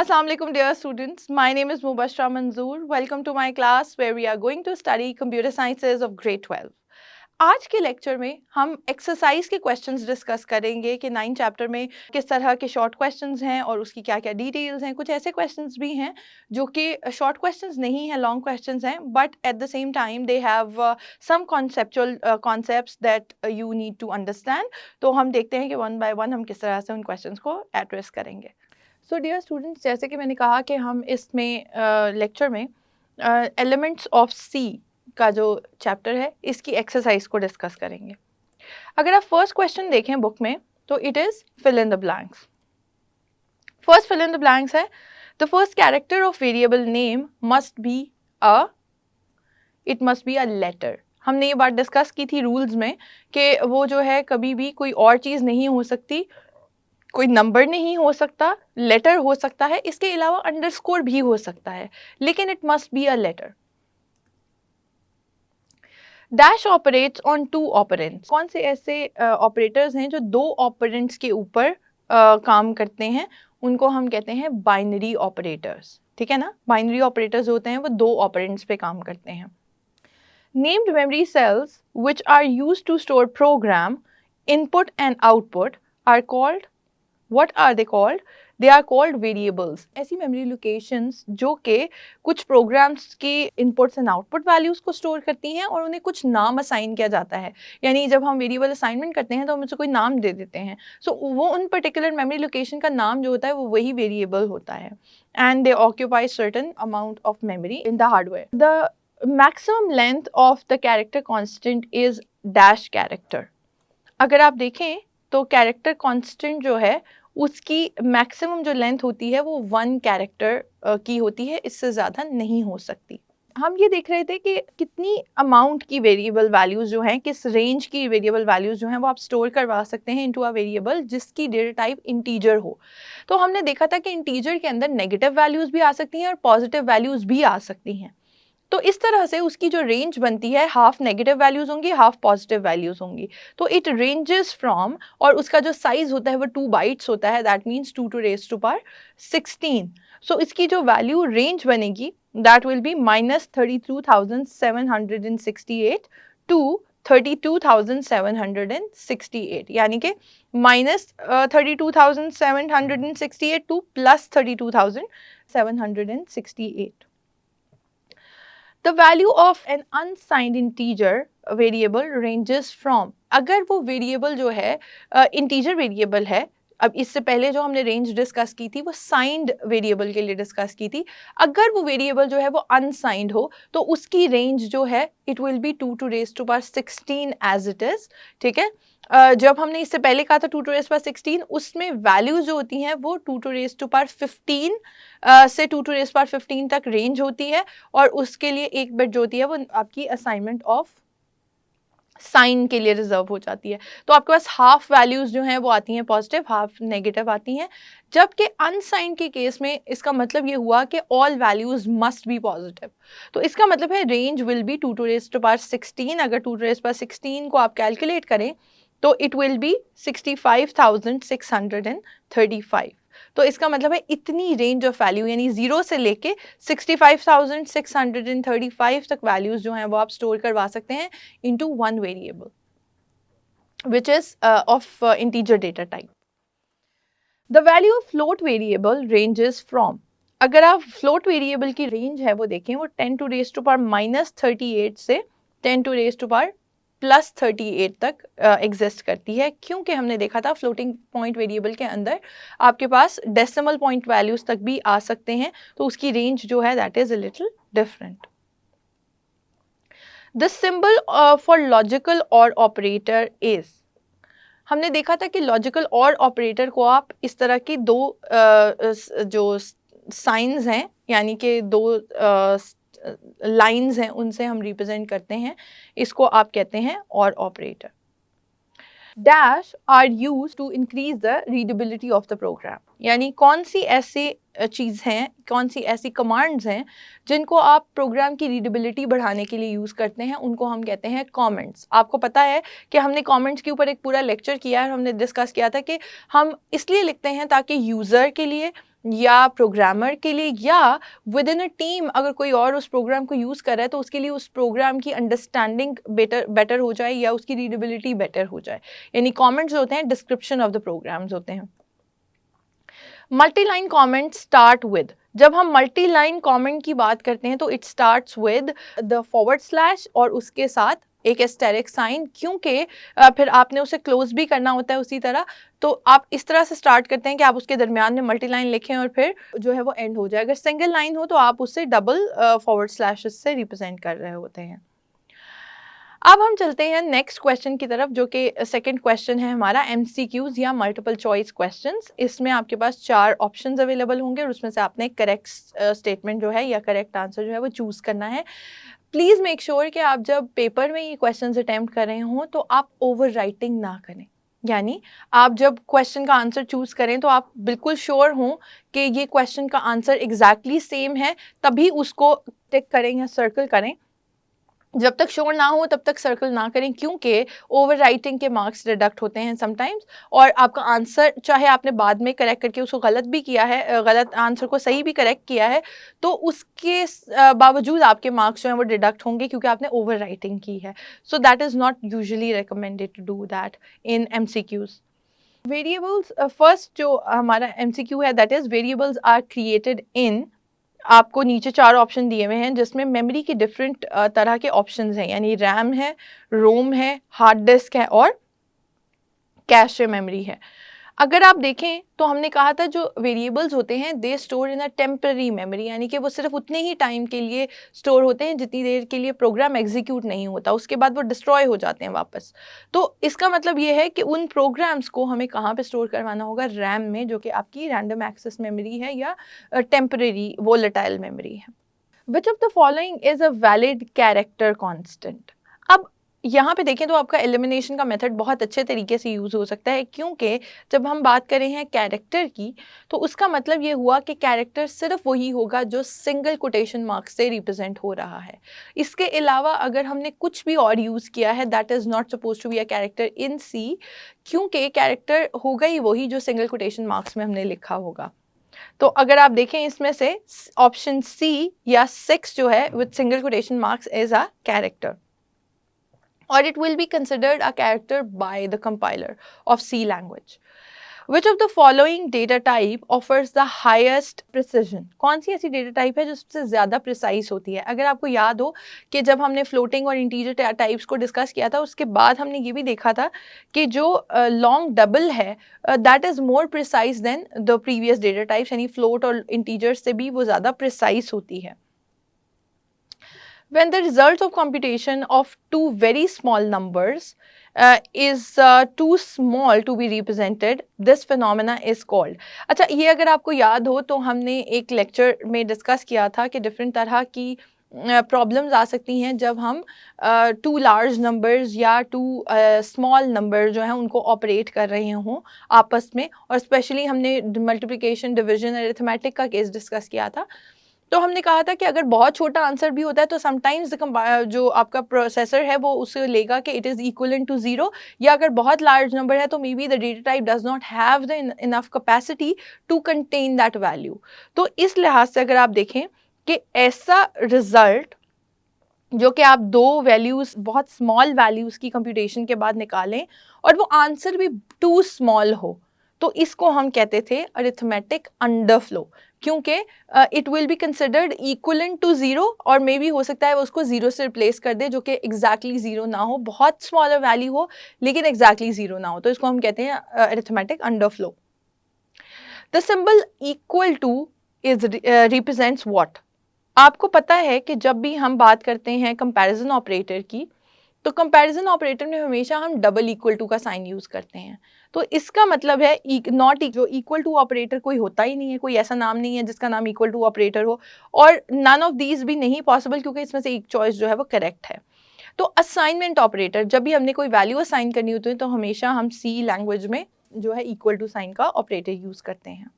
Assalamu alaikum dear students. My name is Mubashra Manzoor. Welcome to my class where we are going to study computer sciences of grade 12. आज के lecture में हम exercise के questions discuss करेंगे कि 9 chapter में किस तरह के शॉर्ट क्वेश्चंस हैं और उसकी क्या क्या डिटेल्स हैं। कुछ ऐसे क्वेश्चंस भी हैं जो कि शॉर्ट क्वेश्चंस नहीं हैं, लॉन्ग क्वेश्चंस हैं, but at the same time they have some conceptual concepts that you need to understand. तो हम देखते हैं कि वन बाय वन हम किस तरह से उन क्वेश्चंस को एड्रेस करेंगे। सो डियर स्टूडेंट्स, जैसे कि मैंने कहा कि हम इसमें लेक्चर में एलिमेंट्स ऑफ सी का जो चैप्टर है इसकी एक्सरसाइज को डिस्कस करेंगे। अगर आप फर्स्ट क्वेश्चन देखें बुक में तो it is fill in the blanks. First fill in the blanks है the first character of variable name must be a letter. हमने ये बात डिस्कस की थी रूल्स में कि वो जो है कभी भी कोई और चीज़ नहीं हो सकती, कोई नंबर नहीं हो सकता, लेटर हो सकता है, इसके अलावा अंडरस्कोर भी हो सकता है, लेकिन it must be a letter. Dash operates on 2 operands. कौन से ऐसे ऑपरेटर्स हैं जो 2 ऑपरेंट्स के ऊपर काम करते हैं, उनको हम कहते हैं बाइनरी ऑपरेटर्स। ठीक है ना, बाइनरी ऑपरेटर्स होते हैं वो 2 ऑपरेंट्स पे काम करते हैं। Named memory cells which are used to store program input and output are called, what are they called? They are called variables. ऐसी मेमोरी लोकेशंस जो कि कुछ प्रोग्राम्स की इनपुट्स एंड आउटपुट वैल्यूज़ को स्टोर करती हैं और उन्हें कुछ नाम असाइन किया जाता है। यानी जब हम वेरिएबल असाइनमेंट करते हैं तो हम उसे कोई नाम दे देते हैं। सो वो उन पर्टिकुलर मेमोरी लोकेशन का नाम जो होता है वो वही वेरिएबल होता है। And they occupy certain amount of memory in the hardware. The maximum length of the character constant is dash character. अगर आप देखें तो कैरेक्टर कॉन्स्टेंट जो है उसकी मैक्सिमम जो लेंथ होती है वो 1 कैरेक्टर की होती है, इससे ज़्यादा नहीं हो सकती। हम ये देख रहे थे कि कितनी अमाउंट की वेरिएबल वैल्यूज़ जो हैं, किस रेंज की वेरिएबल वैल्यूज़ जो हैं वो आप स्टोर करवा सकते हैं इनटू अ वेरिएबल जिसकी डेटा टाइप इंटीजर हो। तो हमने देखा था कि इंटीजर के अंदर नेगेटिव वैल्यूज़ भी आ सकती हैं और पॉजिटिव वैल्यूज़ भी आ सकती हैं। तो इस तरह से उसकी जो रेंज बनती है हाफ नेगेटिव वैल्यूज़ होंगी, हाफ पॉजिटिव वैल्यूज़ होंगी। तो इट रेंजेस फ्रॉम, और उसका जो साइज़ होता है वो 2 बाइट्स होता है, that means 2 to raise to power 16। So इसकी जो वैल्यू रेंज बनेगी दैट विल बी -32,768 टू 32,768, यानी कि -32,768 to +32,768। The value of an unsigned integer variable ranges from, अगर वो वेरिएबल जो है इंटीजर वेरिएबल है, अब इससे पहले जो हमने रेंज डिस्कस की थी वो साइंड वेरिएबल के लिए डिस्कस की थी, अगर वो वेरिएबल जो है वो अनसाइंड हो तो उसकी रेंज जो है it will be 2 to raise to power 16 as it is. ठीक है, जब हमने इससे पहले कहा था 2 टू रेज पावर 16, उसमें वैल्यूज जो होती हैं वो 2 टू रेज टू पावर 15 से 2 टू रेज पावर 15 तक रेंज होती है, और उसके लिए एक बिट जो होती है वो आपकी असाइनमेंट ऑफ साइन के लिए रिजर्व हो जाती है। तो आपके पास हाफ वैल्यूज जो हैं वो आती हैं पॉजिटिव, हाफ नेगेटिव आती हैं, जबकि अनसाइन के केस में इसका मतलब ये हुआ कि all values must be positive. तो इसका मतलब है range will be 2 to raise to power 16। अगर 2 टू रेज पावर 16 को आप कैलकुलेट करें तो इट विल बी 65,635। तो इसका मतलब है इतनी रेंज ऑफ वैल्यू, यानी 0 से लेके 65,635 तक वैल्यूज जो हैं वो आप स्टोर करवा सकते हैं into 1 variable which is of integer data type. The value of float variable ranges from, अगर आप फ्लोट वेरिएबल की रेंज है वो देखें वो 10 टू रेज टू पावर -38 से 10 टू रेज टू पावर +38 तक एग्जिस्ट करती है, क्योंकि हमने देखा था फ्लोटिंग पॉइंट वेरिएबल के अंदर आपके पास डेसिमल पॉइंट वैल्यूज तक भी आ सकते हैं, तो उसकी रेंज जो है that is a little different. The symbol for logical और ऑपरेटर इज, हमने देखा था कि लॉजिकल और ऑपरेटर को आप इस तरह की 2 जो साइंस हैं, यानी कि 2 लाइंस हैं, उनसे हम रिप्रेजेंट करते हैं, इसको आप कहते हैं और operator. Dash are use to increase the readability of the program, यानी कौन सी ऐसी चीज़ हैं, कौन सी ऐसी कमांड्स हैं जिनको आप प्रोग्राम की रीडेबिलिटी बढ़ाने के लिए यूज़ करते हैं, उनको हम कहते हैं कमेंट्स। आपको पता है कि हमने कमेंट्स के ऊपर एक पूरा लेक्चर किया है, हमने डिस्कस किया था कि हम इसलिए लिखते हैं ताकि यूज़र के लिए या प्रोग्रामर के लिए, या विद इन अ टीम अगर कोई और उस प्रोग्राम को यूज़ कर रहा है तो उसके लिए उस प्रोग्राम की अंडरस्टैंडिंग बेटर हो जाए या उसकी रीडेबिलिटी बेटर हो जाए। यानी कमेंट्स होते हैं डिस्क्रिप्शन ऑफ द प्रोग्राम्स होते हैं। Multi line comment start with, जब हम मल्टी लाइन कॉमेंट की बात करते हैं तो it starts with the forward slash और उसके साथ एक एस्टेरिक साइन, क्योंकि फिर आपने उसे क्लोज भी करना होता है उसी तरह। तो आप इस तरह से स्टार्ट करते हैं कि आप उसके दरमियान में मल्टी लाइन लिखें और फिर जो है वो एंड हो जाए। अगर सिंगल लाइन हो तो आप उससे डबल फॉरवर्ड स्लैशेस से रिप्रेजेंट कर रहे होते हैं। अब हम चलते हैं नेक्स्ट क्वेश्चन की तरफ, जो कि सेकंड क्वेश्चन है हमारा एमसीक्यूज या मल्टीपल चॉइस क्वेश्चंस। इसमें आपके पास 4 ऑप्शंस अवेलेबल होंगे और उसमें से आपने करेक्ट स्टेटमेंट जो है या करेक्ट आंसर जो है वो चूज करना है। प्लीज़ मेक श्योर कि आप जब पेपर में ये क्वेश्चंस अटेम्प्ट कर रहे हों तो आप ओवर राइटिंग ना करें। यानी आप जब क्वेश्चन का आंसर चूज करें तो आप बिल्कुल श्योर हों कि ये क्वेश्चन का आंसर एग्जैक्टली सेम है, तभी उसको टिक करें या सर्कल करें। जब तक श्योर ना हो तब तक सर्कल ना करें, क्योंकि ओवर राइटिंग के मार्क्स डिडक्ट होते हैं समटाइम्स, और आपका आंसर चाहे आपने बाद में करेक्ट करके उसको गलत भी किया है, गलत आंसर को सही भी करेक्ट किया है, तो उसके बावजूद आपके मार्क्स जो हैं वो डिडक्ट होंगे क्योंकि आपने ओवर राइटिंग की है। So that is not usually recommended to do that in MCQs। Variables, first जो हमारा MCQ है that is variables are created in, आपको नीचे 4 ऑप्शन दिए हुए हैं जिसमें मेमोरी के डिफरेंट तरह के ऑप्शंस हैं, यानी रैम है, रोम है, हार्ड डिस्क है और कैश मेमोरी है। अगर आप देखें तो हमने कहा था जो वेरिएबल्स होते हैं they store in a temporary memory, यानी कि वो सिर्फ उतने ही टाइम के लिए स्टोर होते हैं जितनी देर के लिए प्रोग्राम एग्जीक्यूट नहीं होता, उसके बाद वो डिस्ट्रॉय हो जाते हैं वापस। तो इसका मतलब ये है कि उन प्रोग्राम्स को हमें कहाँ पे स्टोर करवाना होगा, रैम में, जो कि आपकी रैंडम एक्सेस मेमोरी है या टेम्पररी वोलेटाइल मेमोरी है। Which of the following is a valid character constant. अब यहाँ पे देखें तो आपका एलिमिनेशन का मेथड बहुत अच्छे तरीके से यूज़ हो सकता है, क्योंकि जब हम बात करें हैं कैरेक्टर की तो उसका मतलब ये हुआ कि कैरेक्टर सिर्फ वही होगा जो सिंगल कोटेशन मार्क से रिप्रेजेंट हो रहा है। इसके अलावा अगर हमने कुछ भी और यूज़ किया है that is not suppose to be a character in C, क्योंकि कैरेक्टर होगा ही वही जो सिंगल कोटेशन मार्क्स में हमने लिखा होगा। तो अगर आप देखें इसमें से ऑप्शन सी या 6 जो है with single quotation marks is a character, or it will be considered a character by the compiler of C language. Which of the following data type offers the highest precision? कौन सी ऐसी data type है जो सबसे ज़्यादा precise होती है? अगर आपको याद हो कि जब हमने फ्लोटिंग और इंटीजर टाइप्स को डिस्कस किया था उसके बाद हमने ये भी देखा था कि जो लॉन्ग डबल है that is more precise than the previous data types, यानी फ्लोट और इंटीजर से भी वो ज़्यादा प्रिसाइज होती है। When the result of computation of two very small numbers is too small to be represented, this phenomena is called. अच्छा, ये अगर आपको याद हो तो हमने एक लेक्चर में डिस्कस किया था कि डिफरेंट तरह की प्रॉब्लम्स आ सकती हैं जब हम टू लार्ज नंबर्स या टू स्मॉल नंबर जो हैं उनको ऑपरेट कर रहे हों आपस में, और स्पेशली हमने मल्टीप्लिकेशन, डिवीजन, अरिथमेटिक का केस डिस्कस किया था। तो हमने कहा था कि अगर बहुत छोटा आंसर भी होता है तो समटाइम्स जो आपका प्रोसेसर है वो उसे लेगा कि इट इज़ इक्वलेंट टू 0, या अगर बहुत लार्ज नंबर है तो maybe the data type does not have the enough capacity to contain that value. तो इस लिहाज से अगर आप देखें कि ऐसा रिजल्ट जो कि आप दो वैल्यूज़, बहुत स्मॉल वैल्यूज़ की कंप्यूटेशन के बाद निकालें और वो आंसर भी टू स्मॉल हो, तो इसको हम कहते थे अरिथमेटिक अंडरफ्लो, क्योंकि it will be considered equivalent to 0 और मे बी हो सकता है वो उसको 0 से रिप्लेस कर दे जो कि एग्जैक्टली 0 ना हो, बहुत स्मॉलर वैल्यू हो लेकिन एग्जैक्टली 0 ना हो, तो इसको हम कहते हैं arithmetic underflow. The symbol equal two is represents what. आपको पता है कि जब भी हम बात करते हैं कंपैरिजन ऑपरेटर की तो कंपैरिजन ऑपरेटर में हमेशा हम डबल इक्वल टू का साइन यूज़ करते हैं। तो इसका मतलब है नॉट जो इक्वल टू ऑपरेटर कोई होता ही नहीं है, कोई ऐसा नाम नहीं है जिसका नाम इक्वल टू ऑपरेटर हो, और नन ऑफ दीज भी नहीं पॉसिबल क्योंकि इसमें से एक चॉइस जो है वो करेक्ट है। तो असाइनमेंट ऑपरेटर, जब भी हमने कोई वैल्यू असाइन करनी होती है तो हमेशा हम सी लैंग्वेज में जो है इक्वल टू साइन का ऑपरेटर यूज़ करते हैं।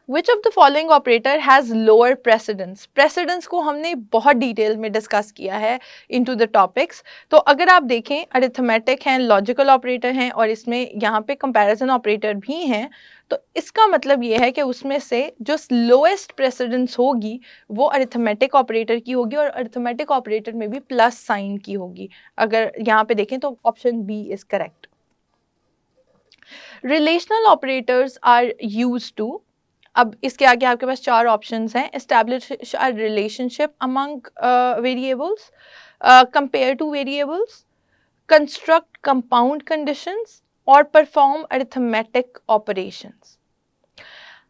Which of the following operator has lower precedence. Precedence को हमने बहुत डिटेल में डिस्कस किया है इनटू द टॉपिक्स। तो अगर आप देखें अरिथमेटिक हैं, लॉजिकल ऑपरेटर हैं और इसमें यहाँ पे कंपैरिजन ऑपरेटर भी हैं, तो इसका मतलब ये है कि उसमें से जो लोएस्ट प्रेसिडेंस होगी वो अरिथमेटिक ऑपरेटर की होगी और अरिथमेटिक ऑपरेटर में भी प्लस साइन की होगी। अगर यहाँ पे देखें तो option B is correct. Relational operators are used to, अब इसके आगे आपके पास चार ऑप्शंस हैं। Establish a relationship among variables, compare two variables, construct compound conditions और परफॉर्म अरिथमेटिक ऑपरेशंस।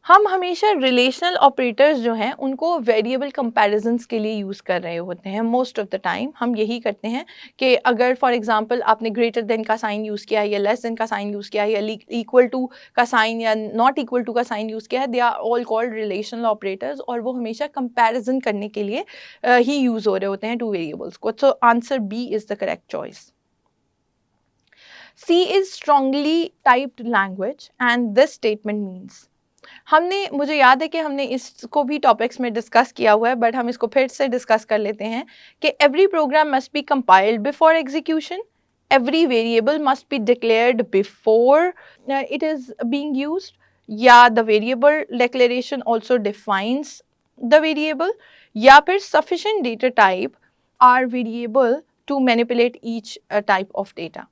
हम हमेशा रिलेशनल ऑपरेटर्स जो हैं उनको वेरिएबल कंपैरिजंस के लिए यूज़ कर रहे होते हैं। मोस्ट ऑफ द टाइम हम यही करते हैं कि अगर फॉर एग्जांपल आपने ग्रेटर देन का साइन यूज़ किया है या लेस देन का साइन यूज़ किया है या इक्वल टू का साइन या नॉट इक्वल टू का साइन यूज़ किया है, they are all called relational operators और वो हमेशा कंपैरिजन करने के लिए ही यूज़ हो रहे होते हैं टू वेरिएबल्स को। So answer B is the correct choice. C is strongly typed language and this statement means, मुझे याद है कि हमने इसको भी टॉपिक्स में डिस्कस किया हुआ है बट हम इसको फिर से डिस्कस कर लेते हैं कि every program must be compiled before execution, every variable must be declared before it is being used, या the variable declaration also defines the variable, या फिर sufficient data type are variable to manipulate each type of data.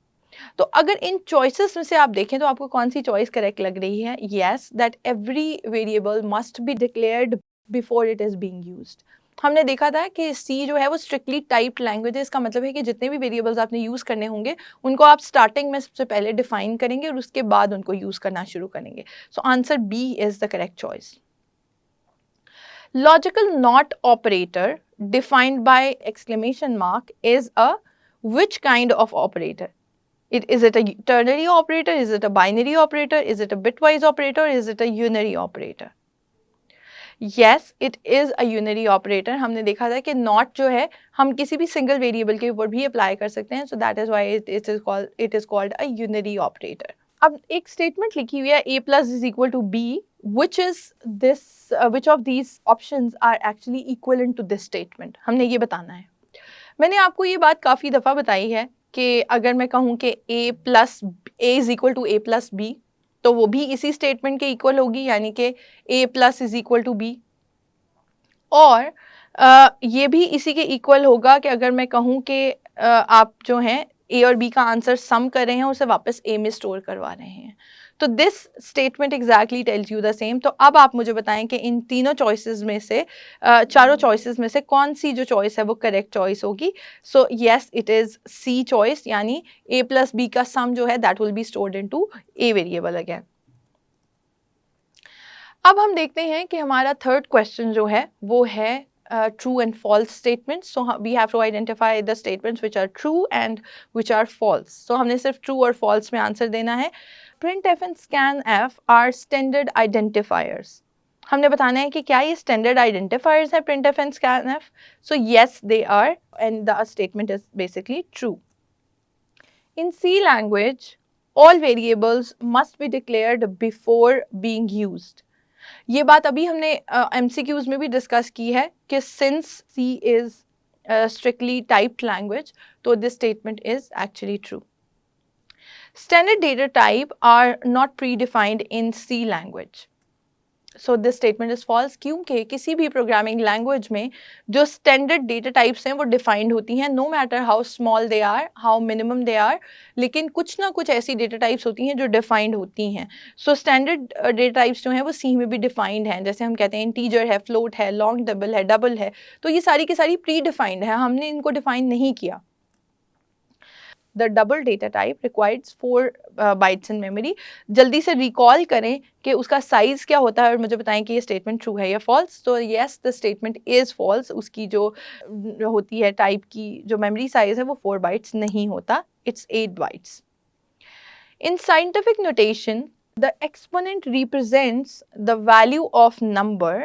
तो अगर इन choices में से आप देखें तो आपको कौन सी चॉइस करेक्ट लग रही है? Yes, that every variable must be declared before it is being used. हमने देखा था कि सी जो है वो स्ट्रिक्टली टाइप्ड लैंग्वेज है। इसका मतलब है कि जितने भी वेरिएबल्स आपने यूज़ करने होंगे उनको आप स्टार्टिंग में सबसे पहले डिफाइन करेंगे और उसके बाद उनको यूज़ करना शुरू करेंगे। So answer B is the correct choice. Logical not operator defined by exclamation mark is a which kind of operator? Is it a ternary operator? Is it a binary operator? Is it a bitwise operator? Is it a unary operator? Yes, it is a unary operator. हमने देखा था कि not जो है हम किसी भी single variable के ऊपर भी apply कर सकते हैं. So that is why it is called a unary operator. अब एक statement लिखी हुई है a plus is equal to b. Which of these options are actually equivalent to this statement? हमने ये बताना है. मैंने आपको ये बात काफ़ी दफ़ा बताई है कि अगर मैं कहूँ कि a is equal to a plus B तो वो भी इसी स्टेटमेंट के इक्वल होगी, यानी कि a plus is equal to B. और ये भी इसी के इक्वल होगा कि अगर मैं कहूँ कि आप जो हैं a और b का आंसर सम कर रहे हैं और उसे वापस a में स्टोर करवा रहे हैं। तो this statement exactly tells you the same. तो अब आप मुझे बताएं कि इन तीनों चॉइसेस में से चारों चॉइसेस में से कौन सी जो चॉइस है वो करेक्ट चॉइस होगी। So yes, it is C choice, यानी a प्लस बी का सम जो है that will be stored into a variable again. अब हम देखते हैं कि हमारा थर्ड क्वेश्चन जो है वो है true and false statements. So we have to identify the statements which are true and which are false. So हमने सिर्फ true और false में आंसर देना है। printf and scanf are standard identifiers. हमने बताना है कि क्या ये standard identifiers है printf and scanf. So yes, they are, and the statement is basically true. In C language, all variables must be declared before being used. ये बात अभी हमने MCQs में भी डिस्कस की है कि since C is strictly typed language, तो this statement is actually true. Standard data type are not predefined in C language. So this statement is false, क्योंकि किसी भी प्रोग्रामिंग लैंग्वेज में जो स्टैंडर्ड डेटा टाइप्स हैं वो डिफाइंड होती हैं, no matter how small they are, how minimum they are, लेकिन कुछ ना कुछ ऐसी डेटा टाइप्स होती हैं जो डिफाइंड होती हैं। सो स्टैंडर्ड डेटा टाइप्स जो हैं वो सी में भी डिफाइंड हैं, जैसे हम कहते हैं इंटीजर है, फ्लोट है, लॉन्ग डबल है, डबल है, तो ये सारी की सारी प्री डिफाइंड है, हमने इनको डिफाइन नहीं किया। The double data type requires 4 bytes in memory. जल्दी से रिकॉल करें कि उसका साइज क्या होता है और मुझे बताएं कि ये स्टेटमेंट ट्रू है या फॉल्स। तो yes, the statement is false. उसकी जो होती है टाइप की जो मेमोरी साइज है वो 4 bytes नहीं होता, it's 8 bytes. In scientific notation, the exponent represents the value of number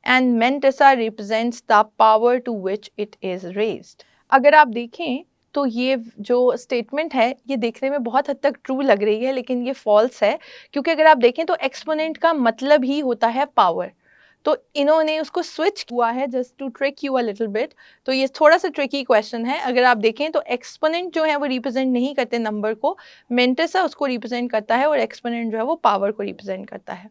and mantissa represents the power to which it is raised. अगर आप देखें तो ये जो स्टेटमेंट है ये देखने में बहुत हद तक ट्रू लग रही है, लेकिन ये फॉल्स है, क्योंकि अगर आप देखें तो एक्सपोनेंट का मतलब ही होता है पावर। तो इन्होंने उसको स्विच हुआ है just to trick you a little bit. तो ये थोड़ा सा ट्रिकी क्वेश्चन है। अगर आप देखें तो एक्सपोनेंट जो है वो रिप्रेजेंट नहीं करते नंबर को, मेंटिसा उसको रिप्रेजेंट करता है और एक्सपोनेंट जो है वो पावर को रिप्रेजेंट करता है।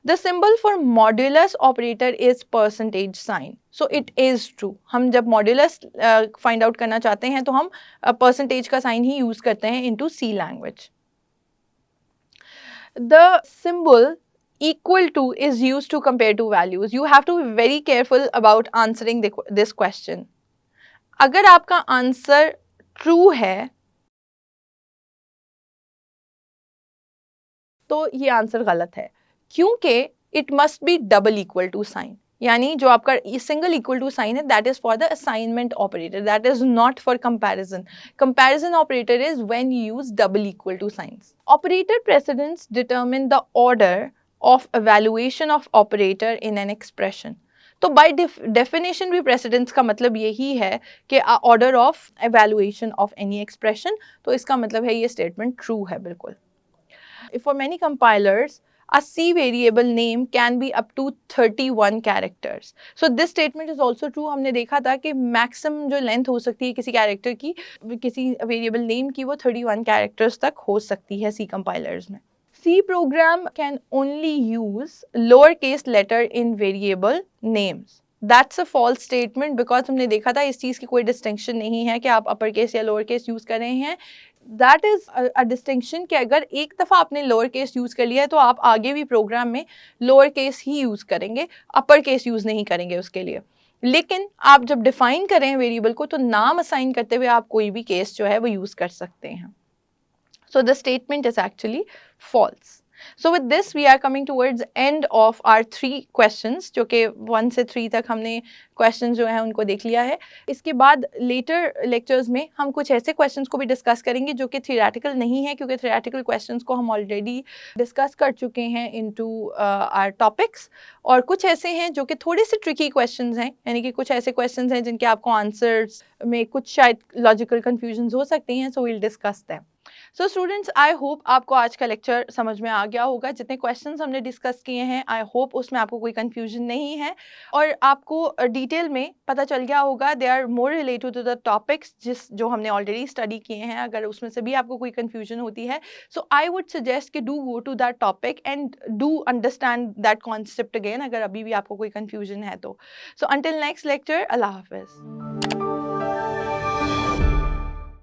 The symbol for modulus operator is percentage sign. So it is true. हम जब modulus find out करना चाहते हैं तो हम percentage का sign ही use करते हैं into C language. The symbol equal to is used to compare two values. You have to be very careful about answering this question. अगर आपका answer true है तो ये आंसर गलत है, क्योंकि it must be double equal to sign. यानी जो आपका सिंगल इक्वल टू साइन है that is for the assignment operator, that is not for comparison. Comparison operator is when you use double equal to signs. Operator precedence determine the order of evaluation of operator in an expression. तो by definition भी precedence का मतलब यही है कि order of evaluation of any expression. तो इसका मतलब है ये स्टेटमेंट ट्रू है बिल्कुल। For many compilers, a C variable name can be up to 31 characters. So this statement is also true. हमने देखा था कि maximum जो length हो सकती है किसी character की, किसी variable name की, वो 31 characters तक हो सकती है C compilers में। C program can only use lowercase letter in variable names. That's a false statement because हमने देखा था इस चीज़ की कोई distinction नहीं है कि आप upper case या lower case use कर रहे हैं। दैट इज अ डिस्टिंक्शन कि अगर एक दफ़ा आपने लोअर केस यूज़ कर लिया है तो आप आगे भी प्रोग्राम में लोअर केस ही यूज़ करेंगे, अपर केस यूज़ नहीं करेंगे उसके लिए। लेकिन आप जब डिफाइन करें वेरिएबल को तो नाम असाइन करते हुए आप कोई भी केस जो है वो यूज़ कर सकते हैं। So the statement is actually false. So with this we are coming towards end of our 3 questions, जो कि 1 से 3 तक हमने questions जो हैं उनको देख लिया है। इसके बाद later lectures में हम कुछ ऐसे questions को भी discuss करेंगे जो कि theoretical नहीं है, क्योंकि theoretical questions को हम already discuss कर चुके हैं into our topics, और कुछ ऐसे हैं जो कि थोड़े से tricky questions हैं, यानी कि कुछ ऐसे questions हैं जिनके आपको answers में कुछ शायद logical confusions हो सकती हैं, so we'll discuss them. So students, I hope आपको आज का लेक्चर समझ में आ गया होगा। जितने क्वेश्चंस हमने डिस्कस किए हैं आई होप उसमें आपको कोई कंफ्यूजन नहीं है और आपको डिटेल में पता चल गया होगा। They are more related to the topics जो हमने ऑलरेडी स्टडी किए हैं। अगर उसमें से भी आपको कोई कंफ्यूजन होती है सो आई वुड सजेस्ट कि do go to that topic and do understand that concept again, अगर अभी भी आपको कोई कंफ्यूजन है तो। सो अंटिल नेक्स्ट लेक्चर, अल्लाह हाफिज़।